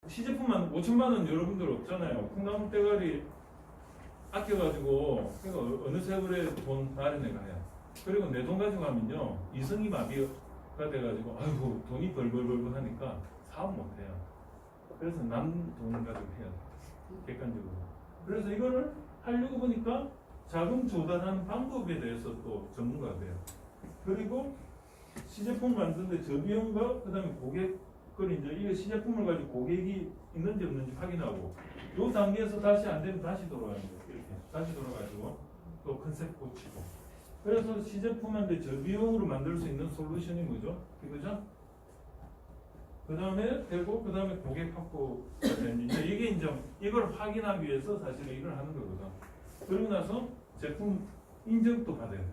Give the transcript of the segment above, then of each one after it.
시제품만 5천만 원 여러분들 없잖아요. 콩나물 대가리 아껴가지고 그러니까 어느 세월에 돈 마련해 가야. 그리고 내 돈 가지고 하면요 이성이 마비가 돼가지고 아이고 돈이 벌벌벌벌 하니까 사업 못해요. 그래서 남 돈 가지고 해야 돼. 객관적으로. 그래서 이거를 하려고 보니까 자금 조달하는 방법에 대해서 또 전문가가 돼요. 그리고 시제품 만드는데 저비용과 그다음에 고객을 이제 이 시제품을 가지고 고객이 있는지 없는지 확인하고 이 단계에서 다시 안 되면 다시 돌아가는 거예요. 이렇게 다시 돌아가지고 또 컨셉 고치고. 그래서 시제품한테 저비용으로 만들 수 있는 솔루션이 뭐죠? 이거죠? 그 다음에 되고 그 다음에 고객 확보가 되는데 이게 이제 이걸 확인하기 위해서 사실은 이걸 하는 거거든. 그러고 나서 제품 인정도 받아야 돼.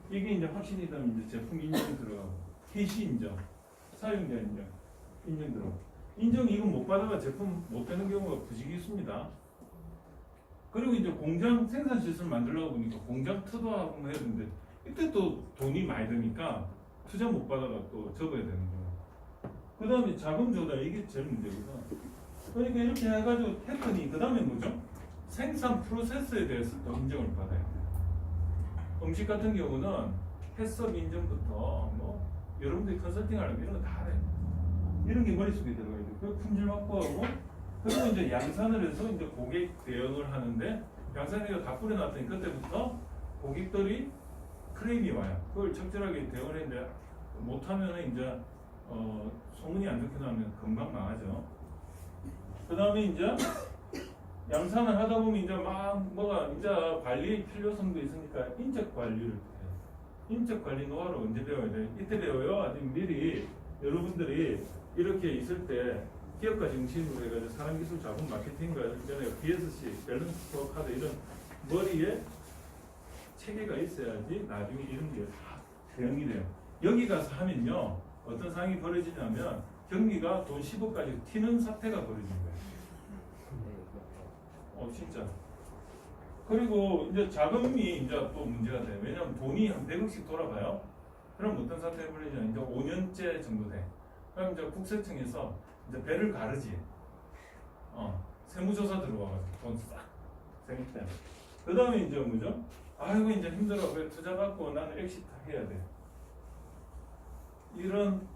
이게 이제 확신이 되면 이제 제품 인정 들어가고 PC 인정, 사용자 인정 들어가고 인정 이건 못 받아가 제품 못 되는 경우가 부지기 있습니다. 그리고 이제 공장 생산 시스템을 만들려고 보니까 공장 투자하고 뭐 해야 되는데 이때 또 돈이 많이 드니까 투자 못 받아가 또 접어야 되는 거예요. 그 다음에 자금 조달 이게 제일 문제거든. 그러니까 이렇게 해가지고 했더니 그 다음에 뭐죠? 생산 프로세스에 대해서 또 인정을 받아야 돼요. 음식 같은 경우는 해썹 인증부터 뭐 여러분들이 컨설팅 하려면 이런 거 다 해요. 이런 게 머릿속에 들어가야 돼요. 그 품질 확보하고 그리고 이제 양산을 해서 이제 고객 대응을 하는데 양산이가 다 뿌려놨더니 그때부터 고객들이 크레임이 와요. 그걸 적절하게 대응을 했는데 못하면은 이제 소문이 안 좋게 나면 금방 망하죠. 그 다음에 이제 양산을 하다 보면 이제 막 뭐가 이제 관리 필요성도 있으니까 인적 관리를 해요. 인적 관리 노하우를 언제 배워야 돼? 이때 배워요? 아니면 미리 여러분들이 이렇게 있을 때 기업가 정신으로 해가지고 사람기술 자본 마케팅가 있잖아요. BSC, 밸런스 스코어카드 이런 머리에 체계가 있어야지 나중에 이런 게 다 대응이 돼요. 여기 가서 하면요 어떤 상황이 벌어지냐면 경기가 돈 10억까지 튀는 사태가 벌어진 거예요. 진짜. 그리고 이제 자금이 이제 또 문제가 돼요. 왜냐하면 돈이 한 100억씩 돌아가요. 그럼 어떤 사태가 벌어지냐 이제 5년째 정도 돼. 그럼 이제 국세청에서 이제 배를 가르지. 세무조사 들어와가지고 돈 싹 생겼대. 그 다음에 이제 뭐죠? 아이고 이제 힘들어. 왜 투자 받고 나는 엑시트 해야 돼. 이런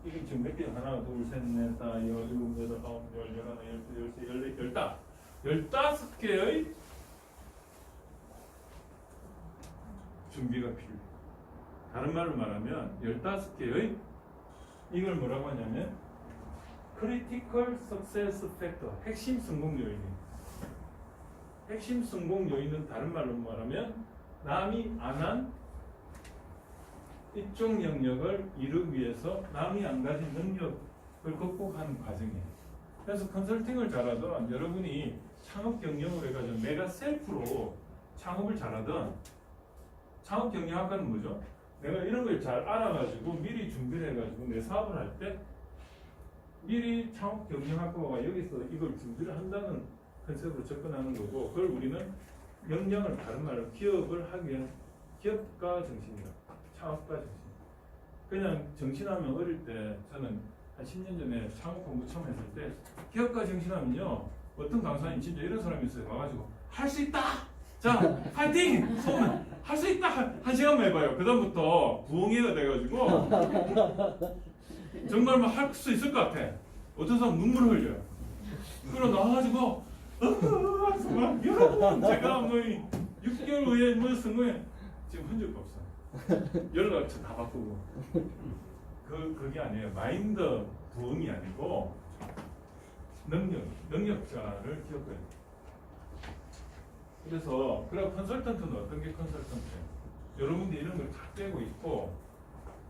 이게 지금 몇 개? 하나, 둘, 셋, 넷, 다, 열, 일곱, 여덟, 아홉, 열, 열하나, 열둘, 열세, 열네, 열다. 15개의 준비가 필요해. 다른 말로 말하면 15개의 이걸 뭐라고 하냐면 Critical Success Factor, 핵심 성공 요인이에요. 핵심 성공 요인은 다른 말로 말하면 남이 안 한 이쪽 영역을 이루기 위해서 남이 안 가진 능력을 극복하는 과정이에요. 그래서 컨설팅을 잘하던 여러분이 창업 경영을 해가지고 내가 셀프로 창업을 잘하던 창업 경영학과는 뭐죠? 내가 이런 걸 잘 알아가지고 미리 준비를 해가지고 내 사업을 할 때 미리 창업 경영학과가 여기서 이걸 준비를 한다는 컨셉으로 접근하는 거고 그걸 우리는 역량을 다른 말로 기업을 하기 위한 기업가 정신이다. 창업가 정신. 그냥 정신하면 어릴 때 저는 한 10년 전에 창업 공부 처음 했을 때 기업가 정신하면요 어떤 강사님 진짜 이런 사람이 있어요. 와가지고 할 수 있다. 자 파이팅. 손 할 수 있다. 한 시간만 해봐요. 그 다음부터 부엉이가 돼가지고 정말 막 할 수 있을 것 같아. 어떤 사람 눈물 흘려요. 그러 나와가지고 막 여러분 제가 뭐 6개월 후에 뭐 선거에 지금 한 적도 없어. 연락 다 바꾸고 그게 아니에요. 마인드 부흥이 아니고 능력자를 기억해야 돼요. 그래서 컨설턴트는 어떤 게 컨설턴트예요? 여러분들이 이런 걸 다 떼고 있고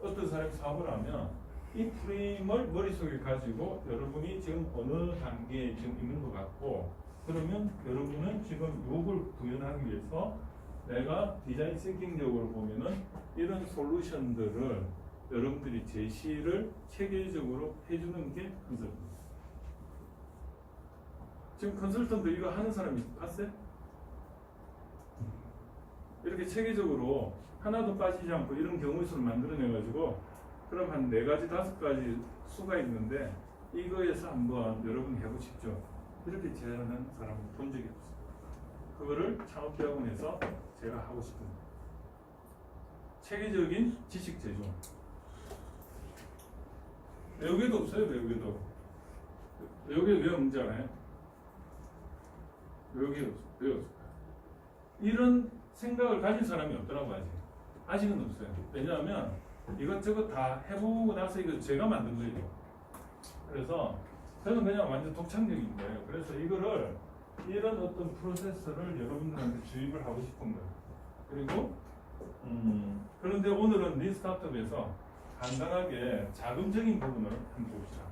어떤 사람이 사업을 하면 이 프레임을 머릿속에 가지고 여러분이 지금 어느 단계에 지금 있는 것 같고 그러면 여러분은 지금 요걸 구현하기 위해서 내가 디자인 싱킹적으로 보면은 이런 솔루션들을 여러분들이 제시를 체계적으로 해주는 게 컨설턴트. 지금 컨설턴트 이거 하는 사람이 봤어요? 이렇게 체계적으로 하나도 빠지지 않고 이런 경우수를 만들어내가지고 그럼 한 4가지, 5가지 수가 있는데 이거에서 한번 여러분 해보십시오. 이렇게 제안하는 사람은 본 적이 없어요. 그거를 창업대학원에서 제가 하고 싶은 체계적인 지식 제조. 외국에도 없어요. 외국에 왜 없는지 알아요? 외국에 없어요. 이런 생각을 가진 사람이 없더라고 아직은 없어요. 왜냐하면 이것저것 다 해보고 나서 이거 제가 만든 거예요. 그래서 저는 그냥 완전 독창적인 거예요. 그래서 이거를 이런 어떤 프로세스를 여러분들한테 주입을 하고 싶은 거예요. 그리고 그런데 오늘은 린스타트업에서 간단하게 자금적인 부분을 한번 봅시다.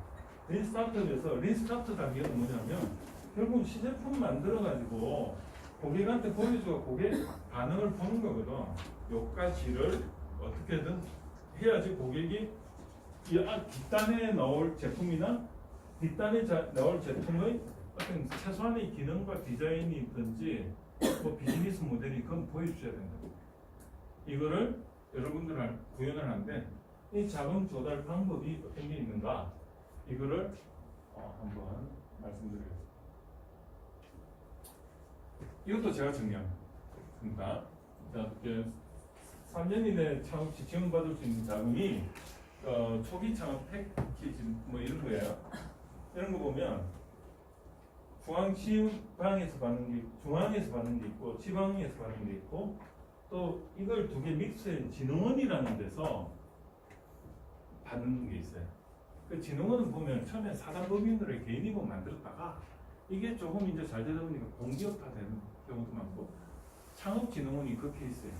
린스타트 단계는 뭐냐면 결국 시제품 만들어가지고 고객한테 보여주고 고객 반응을 보는 거거든. 요까지를 어떻게든 해야지 고객이 뒷단에 나올 제품이나 뒷단에 나올 제품의 어떤 최소한의 기능과 디자인이든지 뭐 비즈니스 모델이 그건 보여주셔야 된다. 이거를 여러분들 구현을 하는데 이 자금 조달 방법이 어떤 게 있는가 이거를 한번 말씀드리겠습니다. 이것도 제가 정리합니다. 자, 3년 이내 창업 시 지원받을 수 있는 자금이 초기 창업 패키지 뭐 이런 거예요. 이런 거 보면 중앙에서 받는 게 있고 지방에서 받는 게 있고 또 이걸 두 개 믹스해 진흥원이라는 데서 받는 게 있어요. 그 진흥원은 보면 처음에 사단법인으로 개인이고 만들었다가 이게 조금 이제 잘 되다 보니까 공기업화되는 경우도 많고 창업진흥원이 그 케이스예요.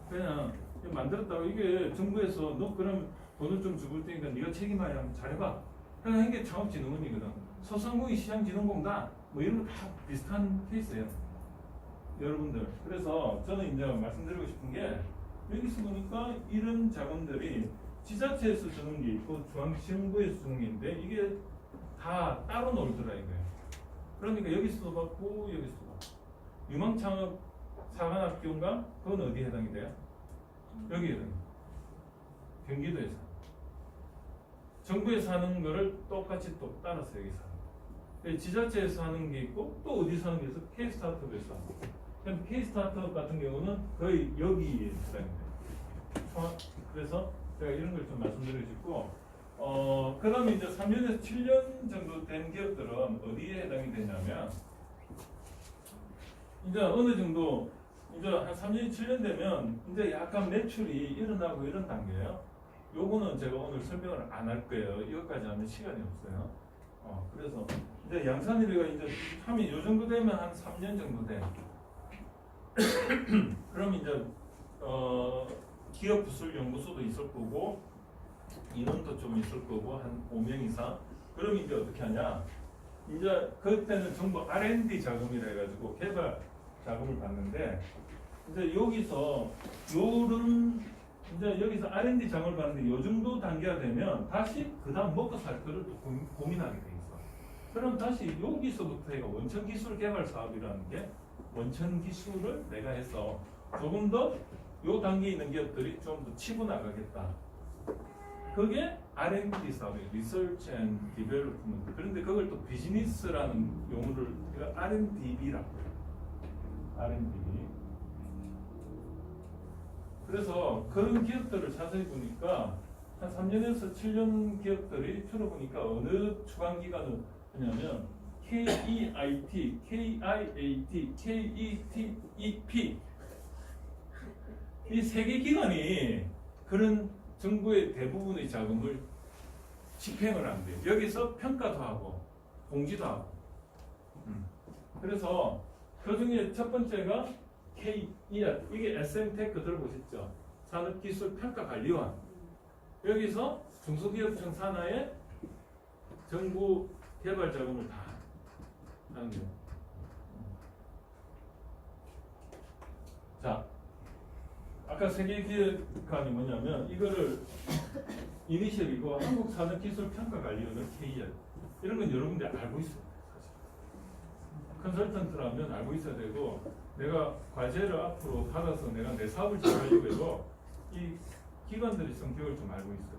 그냥 만들었다가 이게 정부에서 너 그럼 돈을 좀 주고 테니까 네가 책임하야 하면 잘해봐. 그냥 이게 창업진흥원이거든. 소상공인 시장진흥공단 뭐 이런 거 다 비슷한 케이스예요. 여러분들. 그래서 저는 이제 말씀드리고 싶은 게 여기서 보니까 이런 자금들이 지자체에서 주는 게 있고 중앙정부에서 주는 게 있는데 이게 다 따로 놀더라 이거예요. 그러니까 여기서도 받고 여기서도 받고 유망창업 사관학교인가? 그건 어디에 해당이 돼요? 여기에 해당이 경기도에서 정부에서 하는 거를 똑같이 또 따라서 여기서 하는 지자체에서 하는 게 있고 또 어디서 하는 게 있어? K-스타트업에서 하는 거. 그럼 K-스타트업 같은 경우는 거의 여기에 해당이 돼요. 그래서 제가 이런 걸 좀 말씀드리고 싶고 그 다음에 이제 3년에서 7년 정도 된 기업들은 어디에 해당이 되냐면 이제 어느 정도 이제 한 3년, 7년 되면 이제 약간 매출이 일어나고 이런 단계예요. 요거는 제가 오늘 설명을 안 할 거예요. 이것까지 하면 시간이 없어요. 그래서 이제 양산일이가 이제 하면 요 정도 되면 한 3년 정도 돼. 그럼 이제 기업 부설 연구소도 있을 거고 인원도 좀 있을 거고 한 5명 이상. 그럼 이제 어떻게 하냐? 이제 그때는 전부 R&D 자금이라 해가지고 개발 자금을 받는데 이제 여기서 이제 여기서 R&D 자금을 받는데 요 정도 단계가 되면 다시 그다음 먹고 살 거를 또 고민하게 돼 있어. 그럼 다시 여기서부터 해가 원천 기술 개발 사업이라는 게 원천 기술을 내가 해서 조금 더 요 단계에 있는 기업들이 좀 더 치고 나가겠다. 그게 R&D 사업이에요. Research and Development. 그런데 그걸 또 비즈니스라는 용어를 우리가 R&DB라고 해요. R&D. 그래서 그런 기업들을 자세히 보니까 한 3년에서 7년 기업들이 주로 보니까 어느 주관기관을 하냐면 KEIT, KIAT, KETEP 이 세 개 기관이 그런 정부의 대부분의 자금을 집행을 한대요. 여기서 평가도 하고 공지도 하고. 그래서 그 중에 첫 번째가 KER, 이게 SM테크 들어보셨죠? 산업기술평가관리원. 여기서 중소기업청 산하에 정부 개발 자금을 다 하는 거예요. 자, 아까 세계 기획안이 뭐냐면 이거를 이니셜이고 한국산업기술평가관리원을 KER 이런 건 여러분들이 알고 있어요. 사실 컨설턴트라면 알고 있어야 되고 내가 과제를 앞으로 받아서 내가 내 사업을 잘 하려고 해도 이 기관들의 성격을 좀 알고 있어요.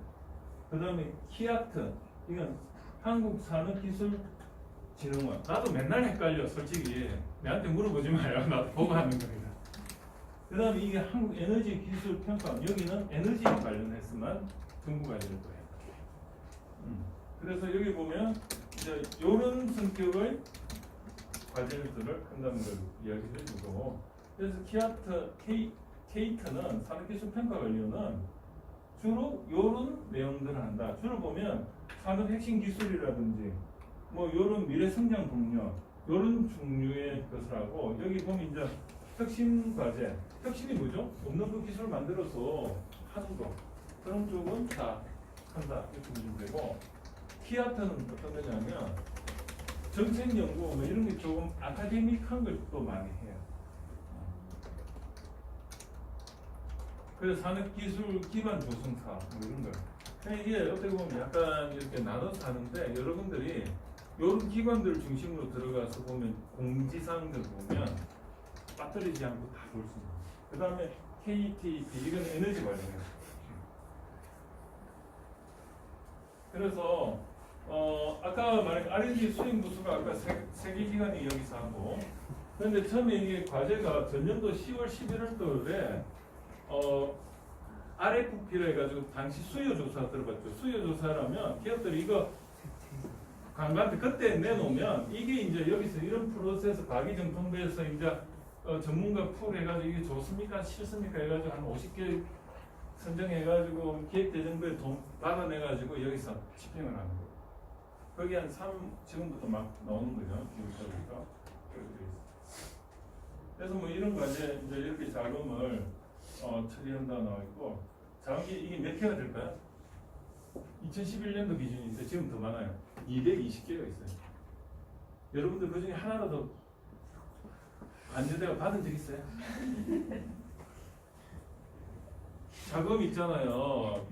그 다음에 키아트 이건 한국산업기술진흥원. 나도 맨날 헷갈려 솔직히. 내한테 물어보지 마요. 나도 보고 하는 겁니다. 그 다음에 이게 한국에너지기술평가. 여기는 에너지에 관련해서만 정부가 될 거예요. 그래서 여기 보면 이제 이런 성격의 과제들을 한다는 걸 이야기를 해주고, 그래서 케이트는 산업기술평가관리원은 주로 이런 내용들을 한다. 주로 보면 산업 핵심 기술이라든지 뭐 이런 미래 성장 동력 이런 종류의 것을 하고, 여기 보면 이제 혁신 과제, 혁신이 뭐죠? 없는 그 기술을 만들어서 하는 거, 그런 쪽은 다 한다 이렇게 보시면 되고, 키아트는 어떤 거냐면 정책 연구 뭐 이런 게 조금 아카데믹한 걸 또 많이 해요. 그래서 산업기술 기반 조성 사업 뭐 이런 거. 그러니까 이게 어떻게 보면 약간 이렇게 나눠서 하는데, 여러분들이 이런 기관들 중심으로 들어가서 보면 공지사항들 보면 빠뜨리지 않고 다 볼 수 있는. 그 다음에 KTP 이건 에너지 관련해요. 그래서 아까 말한 R&D 수행 부수가 아까 세 개 기관이 여기서 하고, 그런데 처음에 이게 과제가 전년도 10월 11월달에 RFP를 해가지고 당시 수요조사 들어봤죠. 수요조사라면 기업들이 이거 관광한테 그때 내놓으면 이게 이제 여기서 이런 프로세스 과기정통부에서 이제 전문가 풀 해가지고 이게 좋습니까 싫습니까 해가지고 한 50개 선정해가지고 기획재정부에 돈 받아내가지고 여기서 집행을 하는 거예요. 거기 한 지금부터 막 나오는 거죠. 기획사부터. 그래서 뭐 이런 과제 이제 이렇게 자금을 처리한다 나와 있고, 자금이 이게 몇 개가 될까요? 2011년도 기준인데 지금 더 많아요. 220개가 있어요. 여러분들 그 중에 하나라도 안전대가 받은 적 있어요? 자금 있잖아요.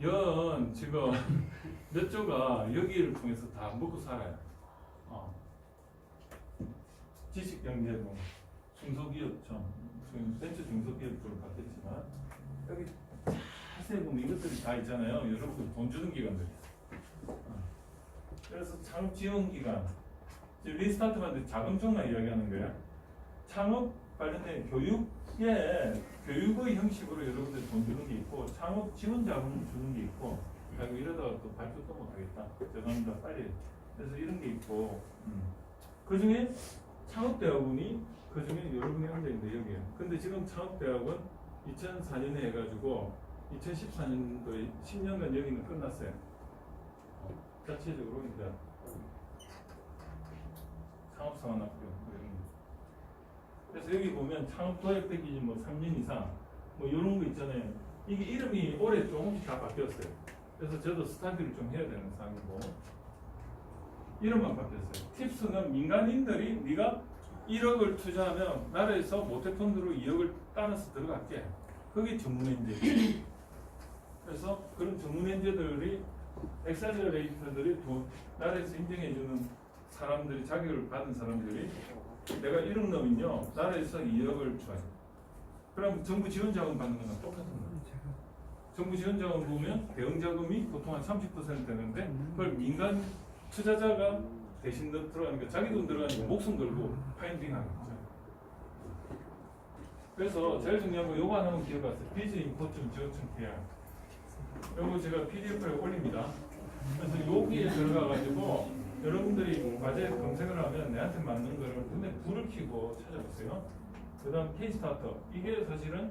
연 지금 몇 조가 여기를 통해서 다 먹고 살아요. 지식경제도 중소기업청, 벤처 중소기업 쪽으로 바뀌었지만 여기 자세히 보면 이것들이 다 있잖아요. 여러분들 돈 주는 기관들이. 그래서 창업 지원 기관, 지금 리스타트만데 자금 쪽만 이야기하는 거예요. 창업 관련된 교육의 형식으로 여러분들 돈 주는 게 있고, 창업 지원 자금을 주는 게 있고, 아이고 이러다가 또 발표 또 못하겠다. 죄송합니다. 빨리. 그래서 이런 게 있고, 그 중에 창업대학원이 그 중에 여러분이 앉아있는데 여기에요. 근데 지금 창업대학원 2004년에 해가지고 2014년도에 10년간 여기는 끝났어요. 자체적으로 이제 창업사관학교 이런 거. 그래서 여기 보면 창업 도입 패키지 뭐 3년 이상 뭐 이런 거 있잖아요. 이게 이름이 올해 조금씩 다 바뀌었어요. 그래서 저도 스타디를 좀 해야 되는 상황이고, 이름만 바뀌었어요. 팁스는 민간인들이 네가 1억을 투자하면 나라에서 모태펀드로 2억을 따라서 들어갈게. 그게 전문엔제. 그래서 그런 전문엔제들이 엑셀러레이터들이 나라에서 인정해주는 사람들이, 자격을 받은 사람들이 내가 1억 넣으면요 나라에서 2억을 줘요. 그럼 정부 지원 자금 받는 거랑 똑같은 거예요. 정부 지원 자금 보면 대응 자금이 보통 한 30% 되는데 그걸 민간 투자자가 대신 들어가니까 자기 돈 들어가니까 목숨 걸고 파인딩하는 거죠. 그래서 제일 중요한 거 요거 하나만 기억하세요. 비즈 임포트 지원청 계약. 요거 제가 PDF에 올립니다. 그래서 여기에 들어가가지고 여러분들이 과제 검색을 하면 내한테 맞는 거를 근데 불을 켜고 찾아보세요. 그 다음 K-스타터. 이게 사실은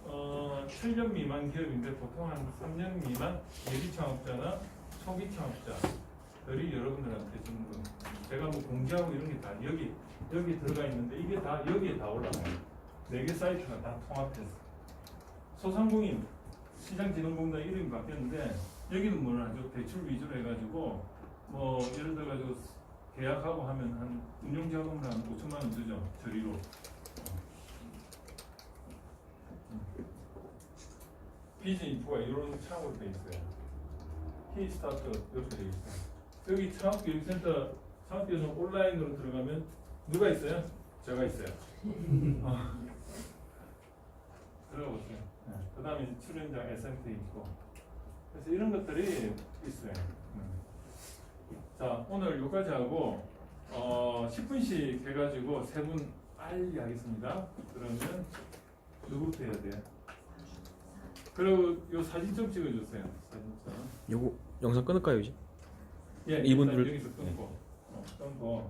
7년 미만 기업인데 보통 한 3년 미만 예비 창업자나 초기 창업자들이 여러분들한테 주는 거. 제가 뭐 공지하고 이런 게 다 여기 들어가 있는데 이게 다 여기에 다 올라가요. 4개 사이트가 다 통합해서. 소상공인 시장진흥공단 이름이 바뀌었는데 여기는 뭘 하죠? 대출 위주로 해가지고 뭐 예를 들어가지고 계약하고 하면 한 운용자금을 한 5천만 원 주죠. 저리로. 비즈니프가 이런 창업으로 돼 있어요. K-스타트 이렇게 돼 있어요. 여기 창업교육센터 창업교육센터 온라인으로 들어가면 누가 있어요? 제가 있어요. 들어가 보세요. 그 다음에 출연자 SMT 있고. 그래서 이런 것들이 있어요. 자, 오늘 여기까지 하고 10분씩 해가지고 3분 빨리 하겠습니다. 그러면 누구부터 해야 돼요? 그리고 요 사진 좀 찍어주세요. 사진 좀. 요거 영상 끊을까요 이제? 예, 이분들- 일단 여기서 끊고 끊고